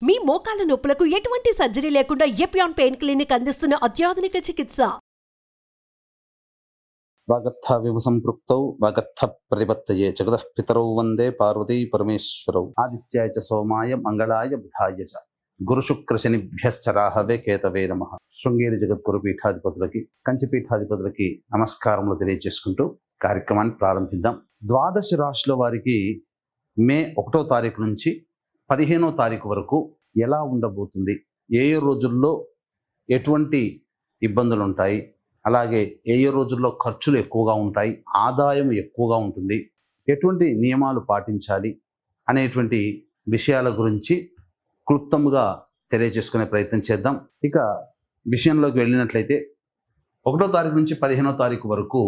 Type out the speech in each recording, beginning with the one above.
మీ మోకాల నొప్పులకు ఎటువంటి సర్జరీ లేకుండా ఎపియాన్ పెయిన్ క్లినిక్ అందిస్తున్న అత్యాధునిక చికిత్స. వాగర్థ విభుసంపృక్తౌ వాగర్థ ప్రతిపత్తయే జగతః పితరౌ వందే పార్వతీ పరమేశ్వరౌ. ఆదిత్యాయ చ సోమాయ మంగళాయ బుధాయ చ గురు శుక్ర శనిభ్యశ్చ రాహవే కేతవే నమః. శృంగేరి జగద్గురు పీఠాధిపతులకి, కంచి పీఠాధిపతులకి నమస్కారములు తెలియజేసుకుంటూ కార్యక్రమాన్ని ప్రారంభిద్దాం. ద్వాదశ రాశుల వారికి మే 1వ తారీఖు నుంచి 15వ తారీఖు వరకు ఎలా ఉండబోతుంది, ఏ రోజుల్లో ఎటువంటి ఇబ్బందులు ఉంటాయి, అలాగే ఏ రోజుల్లో ఖర్చులు ఎక్కువగా ఉంటాయి, ఆదాయం ఎక్కువగా ఉంటుంది, ఎటువంటి నియమాలు పాటించాలి అనేటువంటి విషయాల గురించి క్లుప్తంగా తెలియజేసుకునే ప్రయత్నం చేద్దాం. ఇక విషయంలోకి వెళ్ళినట్లయితే 1వ తారీఖు నుంచి 15వ తారీఖు వరకు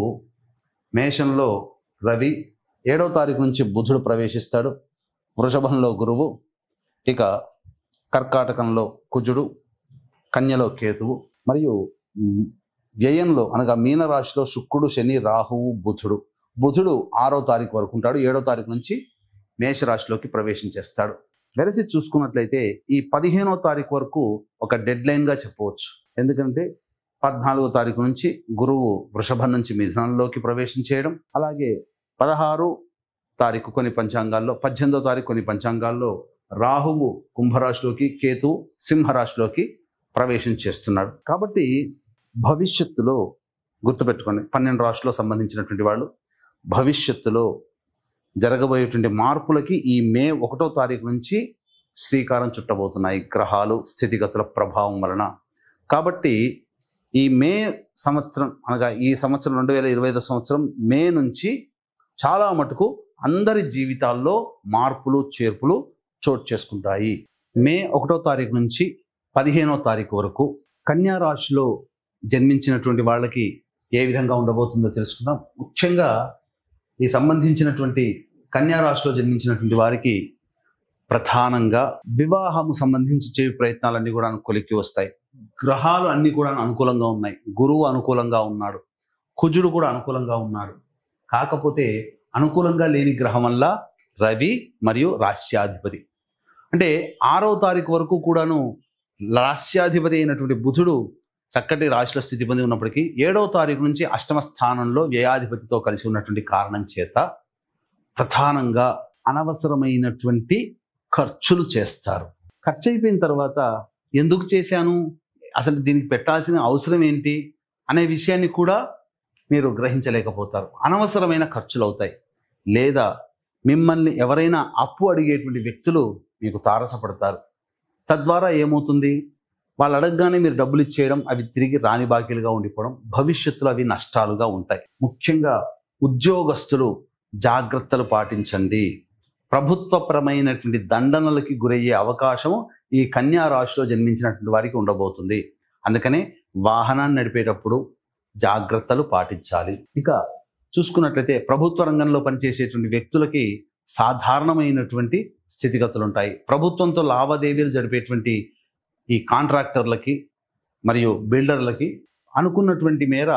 మేషంలో రవి, 7వ తారీఖు నుంచి బుధుడు ప్రవేశిస్తాడు, వృషభంలో గురువు, ఇక కర్కాటకంలో కుజుడు, కన్యలో కేతువు, మరియు వ్యయంలో అనగా మీనరాశిలో శుక్రుడు, శని, రాహువు, బుధుడు. బుధుడు 6వ తారీఖు వరకు ఉంటాడు, 7వ తారీఖు నుంచి మేషరాశిలోకి ప్రవేశించేస్తాడు. వెరసి చూసుకున్నట్లయితే ఈ 15వ తారీఖు వరకు ఒక డెడ్ లైన్గా చెప్పవచ్చు. ఎందుకంటే 14వ తారీఖు నుంచి గురువు వృషభం నుంచి మిథునంలోకి ప్రవేశం చేయడం, అలాగే 16వ తారీఖు కొన్ని పంచాంగాల్లో, 18వ తారీఖు కొన్ని పంచాంగాల్లో రాహువు కుంభరాశిలోకి, కేతువు సింహరాశిలోకి ప్రవేశం చేస్తున్నాడు. కాబట్టి భవిష్యత్తులో గుర్తుపెట్టుకోండి, 12 రాశుల్లో సంబంధించినటువంటి వాళ్ళు భవిష్యత్తులో జరగబోయేటువంటి మార్పులకి ఈ మే 1వ తారీఖు నుంచి శ్రీకారం చుట్టబోతున్నాయి గ్రహాలు స్థితిగతుల ప్రభావం వలన. కాబట్టి ఈ మే సంవత్సరం అనగా ఈ సంవత్సరం 2025 సంవత్సరం మే నుంచి చాలా మటుకు అందరి జీవితాల్లో మార్పులు చేర్పులు చోటు చేసుకుంటాయి. మే 1వ తారీఖు నుంచి 15వ తారీఖు వరకు కన్యా రాశిలో జన్మించినటువంటి వాళ్ళకి ఏ విధంగా ఉండబోతుందో తెలుసుకుందాం. ముఖ్యంగా ఈ సంబంధించినటువంటి కన్యా రాశిలో జన్మించినటువంటి వారికి ప్రధానంగా వివాహము సంబంధించి చేయు ప్రయత్నాలన్నీ కూడా కొలిక్కి వస్తాయి. గ్రహాలు అన్నీ కూడా అనుకూలంగా ఉన్నాయి. గురువు అనుకూలంగా ఉన్నాడు, కుజుడు కూడా అనుకూలంగా ఉన్నాడు. కాకపోతే అనుకూలంగా లేని గ్రహం వల్ల రవి మరియు రాశ్యాధిపతి. అంటే 6వ తారీఖు వరకు కూడాను రాశ్యాధిపతి అయినటువంటి బుధుడు చక్కటి రాశిలో స్థితి పొంది ఉన్నప్పటికీ 7వ తారీఖు నుంచి 8వ స్థానంలో వ్యయాధిపతితో కలిసి ఉన్నటువంటి కారణం చేత ప్రధానంగా అనవసరమైనటువంటి ఖర్చులు చేస్తారు. ఖర్చు అయిపోయిన తర్వాత ఎందుకు చేశాను, అసలు దీనికి పెట్టాల్సిన అవసరం ఏంటి అనే విషయాన్ని కూడా మీరు గ్రహించలేకపోతారు. అనవసరమైన ఖర్చులు అవుతాయి. లేదా మిమ్మల్ని ఎవరైనా అప్పు అడిగేటువంటి వ్యక్తులు మీకు తారసపడతారు. తద్వారా ఏమవుతుంది, వాళ్ళు అడగగానే మీరు డబ్బులు ఇచ్చేయడం, అవి తిరిగి రాని బాకీలుగా ఉండిపోవడం, భవిష్యత్తులో అవి నష్టాలుగా ఉంటాయి. ముఖ్యంగా ఉద్యోగస్తులు జాగ్రత్తలు పాటించండి. ప్రభుత్వపరమైనటువంటి దండనలకి గురయ్యే అవకాశం ఈ కన్యా రాశిలో జన్మించినటువంటి వారికి ఉండబోతుంది. అందుకనే వాహనాన్ని నడిపేటప్పుడు జాగ్రత్తలు పాటించాలి. ఇక చూసుకున్నట్లయితే ప్రభుత్వ రంగంలో పనిచేసేటువంటి వ్యక్తులకి సాధారణమైనటువంటి స్థితిగతులు ఉంటాయి. ప్రభుత్వంతో లావాదేవీలు జరిపేటువంటి ఈ కాంట్రాక్టర్లకి మరియు బిల్డర్లకి అనుకున్నటువంటి మేర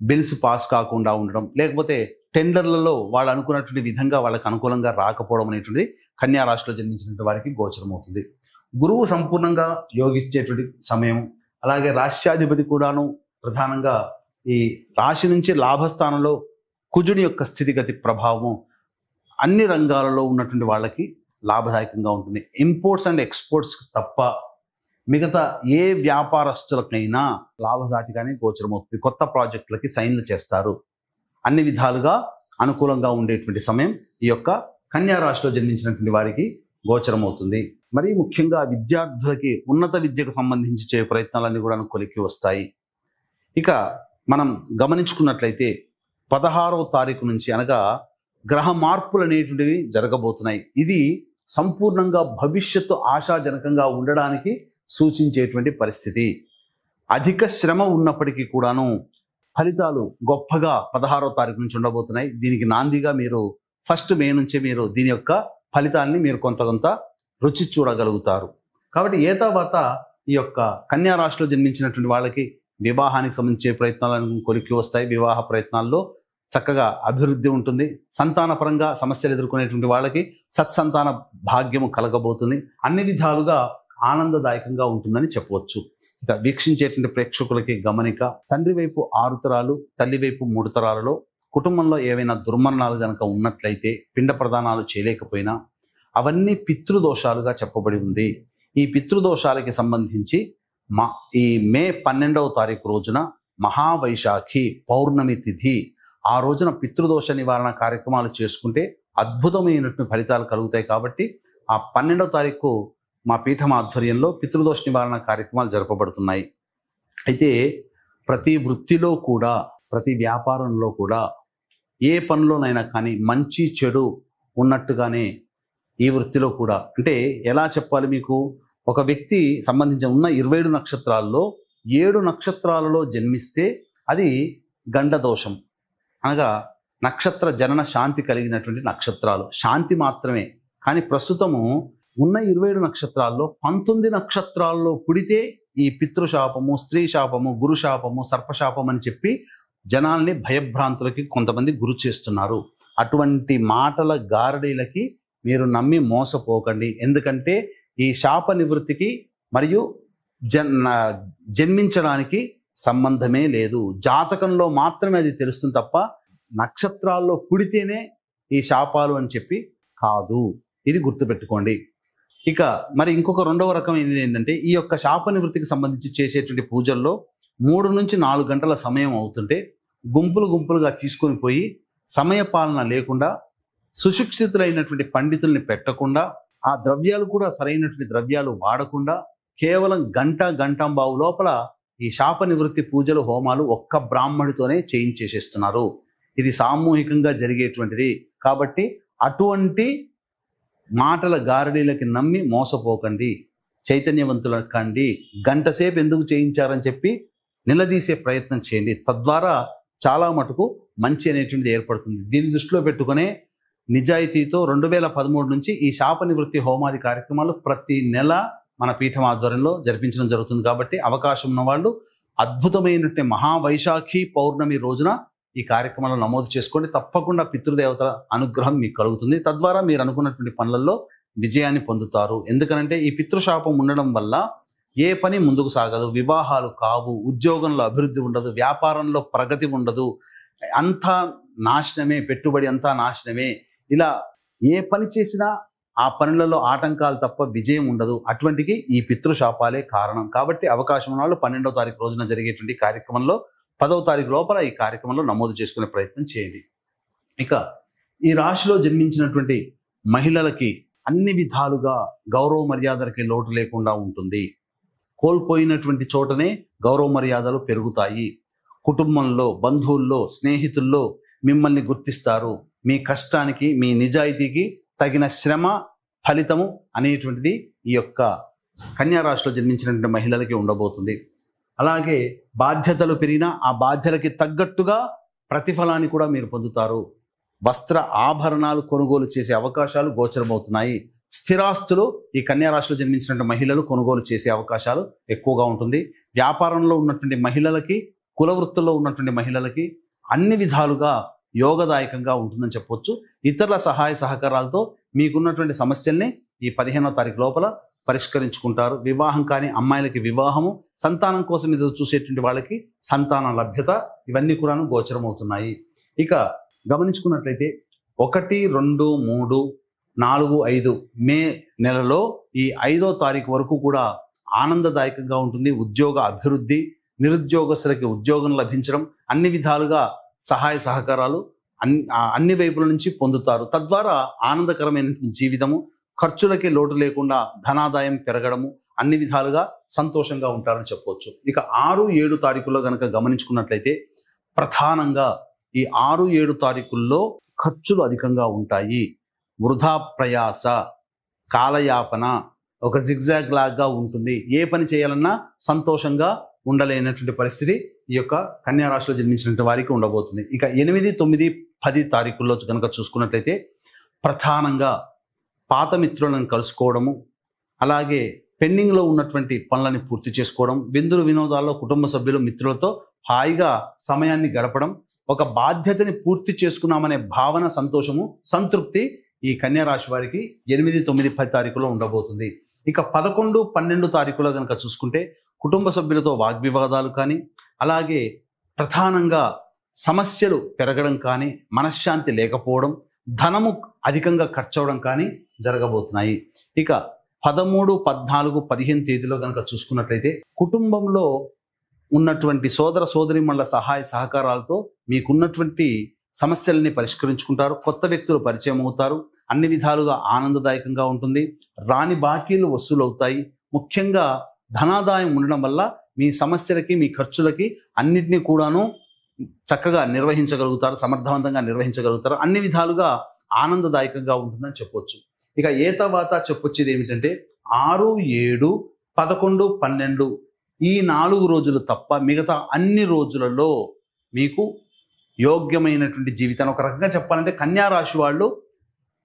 బిల్స్ పాస్ కాకుండా ఉండడం, లేకపోతే టెండర్లలో వాళ్ళు అనుకున్నటువంటి విధంగా వాళ్ళకి అనుకూలంగా రాకపోవడం అనేటువంటిది కన్యా రాశిలో జన్మించినటువంటి వారికి గోచరమవుతుంది. గురువు సంపూర్ణంగా యోగించేటువంటి సమయం, అలాగే రాశ్యాధిపతి కూడాను ప్రధానంగా ఈ రాశి నుంచి లాభస్థానంలో కుజుడి యొక్క స్థితిగతి ప్రభావం అన్ని రంగాలలో ఉన్నటువంటి వాళ్ళకి లాభదాయకంగా ఉంటుంది. ఇంపోర్ట్స్ అండ్ ఎక్స్పోర్ట్స్ తప్ప మిగతా ఏ వ్యాపారస్తులకైనా లాభదాటిగానే గోచరమవుతుంది. కొత్త ప్రాజెక్టులకి సైన్లు చేస్తారు. అన్ని విధాలుగా అనుకూలంగా ఉండేటువంటి సమయం ఈ యొక్క కన్యా రాశిలో జన్మించినటువంటి వారికి గోచరమవుతుంది. మరీ ముఖ్యంగా విద్యార్థులకి ఉన్నత విద్యకు సంబంధించి చేయ ప్రయత్నాలన్నీ కూడా కొలిక్కి వస్తాయి. ఇక మనం గమనించుకున్నట్లయితే 16వ తారీఖు నుంచి అనగా గ్రహ మార్పులు అనేటువంటివి జరగబోతున్నాయి. ఇది సంపూర్ణంగా భవిష్యత్తు ఆశాజనకంగా ఉండడానికి సూచించేటువంటి పరిస్థితి. అధిక శ్రమ ఉన్నప్పటికీ కూడాను ఫలితాలు గొప్పగా 16వ తారీఖు నుంచి ఉండబోతున్నాయి. దీనికి నాందిగా మీరు 1 మే నుంచే మీరు దీని యొక్క ఫలితాన్ని మీరు కొంత రుచి చూడగలుగుతారు. కాబట్టి ఏ తర్వాత ఈ యొక్క కన్యా రాశిలో జన్మించినటువంటి వాళ్ళకి వివాహానికి సంబంధించే ప్రయత్నాలను కొలిక్కి వస్తాయి. వివాహ ప్రయత్నాల్లో చక్కగా అభివృద్ధి ఉంటుంది. సంతానపరంగా సమస్యలు ఎదుర్కొనేటువంటి వాళ్ళకి సత్సంతాన భాగ్యము కలగబోతుంది. అన్ని విధాలుగా ఆనందదాయకంగా ఉంటుందని చెప్పవచ్చు. ఇక వీక్షించేటువంటి ప్రేక్షకులకి గమనిక, తండ్రి వైపు 6 తరాలు, తల్లి వైపు 3 తరాలలో కుటుంబంలో ఏవైనా దుర్మరణాలు గనక ఉన్నట్లయితే, పిండ ప్రదానాలు చేయలేకపోయినా అవన్నీ పితృదోషాలుగా చెప్పబడి ఉంది. ఈ పితృదోషాలకి సంబంధించి ఈ మే 12వ తారీఖు రోజున మహావైశాఖి పౌర్ణమి తిథి, ఆ రోజున పితృదోష నివారణ కార్యక్రమాలు చేసుకుంటే అద్భుతమైనటువంటి ఫలితాలు కలుగుతాయి. కాబట్టి ఆ 12వ తారీఖు మా పీఠం ఆధ్వర్యంలో పితృదోష నివారణ కార్యక్రమాలు జరపబడుతున్నాయి. అయితే ప్రతి వృత్తిలో కూడా, ప్రతి వ్యాపారంలో కూడా, ఏ పనిలోనైనా కానీ మంచి చెడు ఉన్నట్టుగానే ఈ వృత్తిలో కూడా, అంటే ఎలా చెప్పాలి మీకు, ఒక వ్యక్తి సంబంధించిన ఉన్న 27 నక్షత్రాల్లో 7 నక్షత్రాలలో జన్మిస్తే అది గండదోషం, అనగా నక్షత్ర జనన శాంతి కలిగినటువంటి నక్షత్రాలు, శాంతి మాత్రమే. కానీ ప్రస్తుతము ఉన్న 27 నక్షత్రాల్లో 19 నక్షత్రాల్లో పుడితే ఈ పితృశాపము, స్త్రీ శాపము, గురు శాపము, సర్పశాపం అని చెప్పి జనాల్ని భయభ్రాంతులకి కొంతమంది గురి చేస్తున్నారు. అటువంటి మాటల గారడీలకి మీరు నమ్మి మోసపోకండి. ఎందుకంటే ఈ శాప నివృత్తికి మరియు జన్మించడానికి సంబంధమే లేదు. జాతకంలో మాత్రమే అది తెలుస్తుంది తప్ప నక్షత్రాల్లో పుడితేనే ఈ శాపాలు అని చెప్పి కాదు. ఇది గుర్తుపెట్టుకోండి. ఇక మరి ఇంకొక రెండవ రకం ఏంటంటే, ఈ యొక్క శాప నివృత్తికి సంబంధించి చేసేటువంటి పూజల్లో 3 నుంచి 4 గంటల సమయం అవుతుంటే గుంపులుగా తీసుకొని పోయి సమయపాలన లేకుండా, సుశిక్షితులైనటువంటి పండితుల్ని పెట్టకుండా, ఆ ద్రవ్యాలు కూడా సరైనటువంటి ద్రవ్యాలు వాడకుండా కేవలం గంటంబావు లోపల ఈ శాప నివృత్తి పూజలు, హోమాలు ఒక్క బ్రాహ్మడితోనే చేయించేసేస్తున్నారు. ఇది సామూహికంగా జరిగేటువంటిది. కాబట్టి అటువంటి మాటల గారడీలకి నమ్మి మోసపోకండి, చైతన్యవంతుల కండి. గంట సేపు ఎందుకు చేయించారని చెప్పి నిలదీసే ప్రయత్నం చేయండి. తద్వారా చాలా మటుకు మంచి అనేటువంటిది ఏర్పడుతుంది. దీన్ని దృష్టిలో పెట్టుకునే నిజాయితీతో 2013 నుంచి ఈ శాప నివృత్తి హోమాది కార్యక్రమాలు ప్రతి నెల మన పీఠం ఆధ్వర్యంలో జరిపించడం జరుగుతుంది. కాబట్టి అవకాశం ఉన్న వాళ్ళు అద్భుతమైనటువంటి మహావైశాఖి పౌర్ణమి రోజున ఈ కార్యక్రమాలను నమోదు చేసుకోండి. తప్పకుండా పితృదేవతల అనుగ్రహం మీకు కలుగుతుంది. తద్వారా మీరు అనుకున్నటువంటి పనులలో విజయాన్ని పొందుతారు. ఎందుకనంటే ఈ పితృశాపం ఉండడం వల్ల ఏ పని ముందుకు సాగదు, వివాహాలు కావు, ఉద్యోగంలో అభివృద్ధి ఉండదు, వ్యాపారంలో ప్రగతి ఉండదు, అంతా నాశనమే, పెట్టుబడి అంతా నాశనమే. ఇలా ఏ పని చేసినా ఆ పనులలో ఆటంకాలు తప్ప విజయం ఉండదు. అటువంటికి ఈ పితృశాపాలే కారణం. కాబట్టి అవకాశం ఉన్న వాళ్ళు 12వ తారీఖు రోజున జరిగేటువంటి కార్యక్రమంలో 10వ తారీఖు లోపల ఈ కార్యక్రమంలో నమోదు చేసుకునే ప్రయత్నం చేయండి. ఇక ఈ రాశిలో జన్మించినటువంటి మహిళలకి అన్ని విధాలుగా గౌరవ మర్యాదలకి లోటు లేకుండా ఉంటుంది. కోల్పోయినటువంటి చోటనే గౌరవ మర్యాదలు పెరుగుతాయి. కుటుంబంలో, బంధువుల్లో, స్నేహితుల్లో మిమ్మల్ని గుర్తిస్తారు. మీ కష్టానికి, మీ నిజాయితీకి తగిన శ్రమ ఫలితము అనేటువంటిది ఈ యొక్క కన్యా రాశిలో జన్మించినటువంటి మహిళలకి ఉండబోతుంది. అలాగే బాధ్యతలు పెరిగినా ఆ బాధ్యతలకి తగ్గట్టుగా ప్రతిఫలాన్ని కూడా మీరు పొందుతారు. వస్త్ర ఆభరణాలు కొనుగోలు చేసే అవకాశాలు గోచరమవుతున్నాయి. స్థిరాస్తులు ఈ కన్యా రాశిలో జన్మించినటువంటి మహిళలు కొనుగోలు చేసే అవకాశాలు ఎక్కువగా ఉంటుంది. వ్యాపారంలో ఉన్నటువంటి మహిళలకి, కుల వృత్తుల్లో ఉన్నటువంటి మహిళలకి అన్ని విధాలుగా యోగదాయకంగా ఉంటుందని చెప్పవచ్చు. ఇతరుల సహాయ సహకారాలతో మీకున్నటువంటి సమస్యల్ని ఈ 15వ తారీఖు లోపల పరిష్కరించుకుంటారు. వివాహం కాని అమ్మాయిలకి వివాహము, సంతానం కోసం ఎదురు చూసేటువంటి వాళ్ళకి సంతాన లభ్యత, ఇవన్నీ కూడాను గోచరమవుతున్నాయి. ఇక గమనించుకున్నట్లయితే 1, 2, 3, 4, 5 మే నెలలో ఈ 5వ తారీఖు వరకు కూడా ఆనందదాయకంగా ఉంటుంది. ఉద్యోగ అభివృద్ధి, నిరుద్యోగస్తులకి ఉద్యోగం లభించడం, అన్ని విధాలుగా సహాయ సహకారాలు అన్ని వైపుల నుంచి పొందుతారు. తద్వారా ఆనందకరమైన జీవితము, ఖర్చులకి లోటు లేకుండా ధనాదాయం పెరగడము, అన్ని విధాలుగా సంతోషంగా ఉంటారని చెప్పవచ్చు. ఇక 6, 7 తారీఖుల్లో కనుక గమనించుకున్నట్లయితే ప్రధానంగా ఈ 6, 7 తారీఖుల్లో ఖర్చులు అధికంగా ఉంటాయి. వృధా ప్రయాస, కాలయాపన, ఒక జిగ్జాగ్ లాగా ఉంటుంది. ఏ పని చేయాలన్నా సంతోషంగా ఉండలేనటువంటి పరిస్థితి ఈ యొక్క కన్యా రాశిలో జన్మించినటువంటి వారికి ఉండబోతుంది. ఇక 8, 9, 10 తారీఖుల్లో కనుక చూసుకున్నట్లయితే ప్రధానంగా పాత మిత్రులను కలుసుకోవడము, అలాగే పెండింగ్లో ఉన్నటువంటి పనులని పూర్తి చేసుకోవడం, విందులు వినోదాల్లో కుటుంబ సభ్యులు, మిత్రులతో హాయిగా సమయాన్ని గడపడం, ఒక బాధ్యతని పూర్తి చేసుకున్నామనే భావన, సంతోషము, సంతృప్తి ఈ కన్యా రాశి వారికి 8, 9, 10 తారీఖులో ఉండబోతుంది. ఇక 11, 12 తారీఖులో కనుక చూసుకుంటే కుటుంబ సభ్యులతో వాగ్వివాదాలు కానీ, అలాగే ప్రధానంగా సమస్యలు పెరగడం కానీ, మనశ్శాంతి లేకపోవడం, ధనము అధికంగా ఖర్చు అవడం కానీ జరగబోతున్నాయి. ఇక 13, 14, 15 తేదీలో కనుక చూసుకున్నట్లయితే కుటుంబంలో ఉన్నటువంటి సోదర సోదరీమణుల సహాయ సహకారాలతో మీకున్నటువంటి సమస్యలని పరిష్కరించుకుంటారు. కొత్త వ్యక్తులు పరిచయం అవుతారు. అన్ని విధాలుగా ఆనందదాయకంగా ఉంటుంది. రాని బాకీలు వసూలు అవుతాయి. ముఖ్యంగా ధనాదాయం ఉండడం వల్ల మీ సమస్యలకి, మీ ఖర్చులకి అన్నిటినీ కూడాను చక్కగా నిర్వహించగలుగుతారు, సమర్థవంతంగా నిర్వహించగలుగుతారు. అన్ని విధాలుగా ఆనందదాయకంగా ఉంటుందని చెప్పొచ్చు. ఇక ఏ తర్వాత చెప్పొచ్చేది ఏమిటంటే 6, 7, 11, 12 ఈ 4 రోజులు తప్ప మిగతా అన్ని రోజులలో మీకు యోగ్యమైనటువంటి జీవితాన్ని, ఒక రకంగా చెప్పాలంటే కన్యా రాశి వాళ్ళు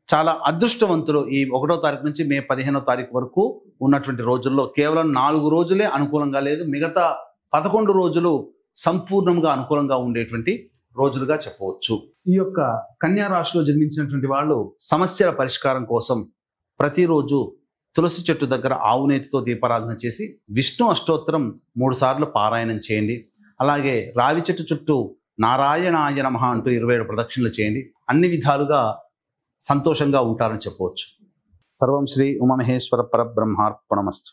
చాలా అదృష్టవంతులు. ఈ 1వ తారీఖు నుంచి మే 15వ తారీఖు వరకు ఉన్నటువంటి రోజుల్లో కేవలం 4 రోజులే అనుకూలంగా లేదు, మిగతా 11 రోజులు సంపూర్ణంగా అనుకూలంగా ఉండేటువంటి రోజులుగా చెప్పవచ్చు. ఈ యొక్క కన్యా రాశిలో జన్మించినటువంటి వాళ్ళు సమస్యల పరిష్కారం కోసం ప్రతిరోజు తులసి చెట్టు దగ్గర ఆవునేతితో దీపారాధన చేసి విష్ణు అష్టోత్తరం 3 సార్లు పారాయణం చేయండి. అలాగే రావి చెట్టు చుట్టూ నారాయణాయ నమః అంటూ 27 ప్రదక్షిణలు చేయండి. అన్ని విధాలుగా సంతోషంగా ఉంటారని చెప్పవచ్చు. సర్వం శ్రీ ఉమామహేశ్వర పరబ్రహ్మార్పణమస్తు.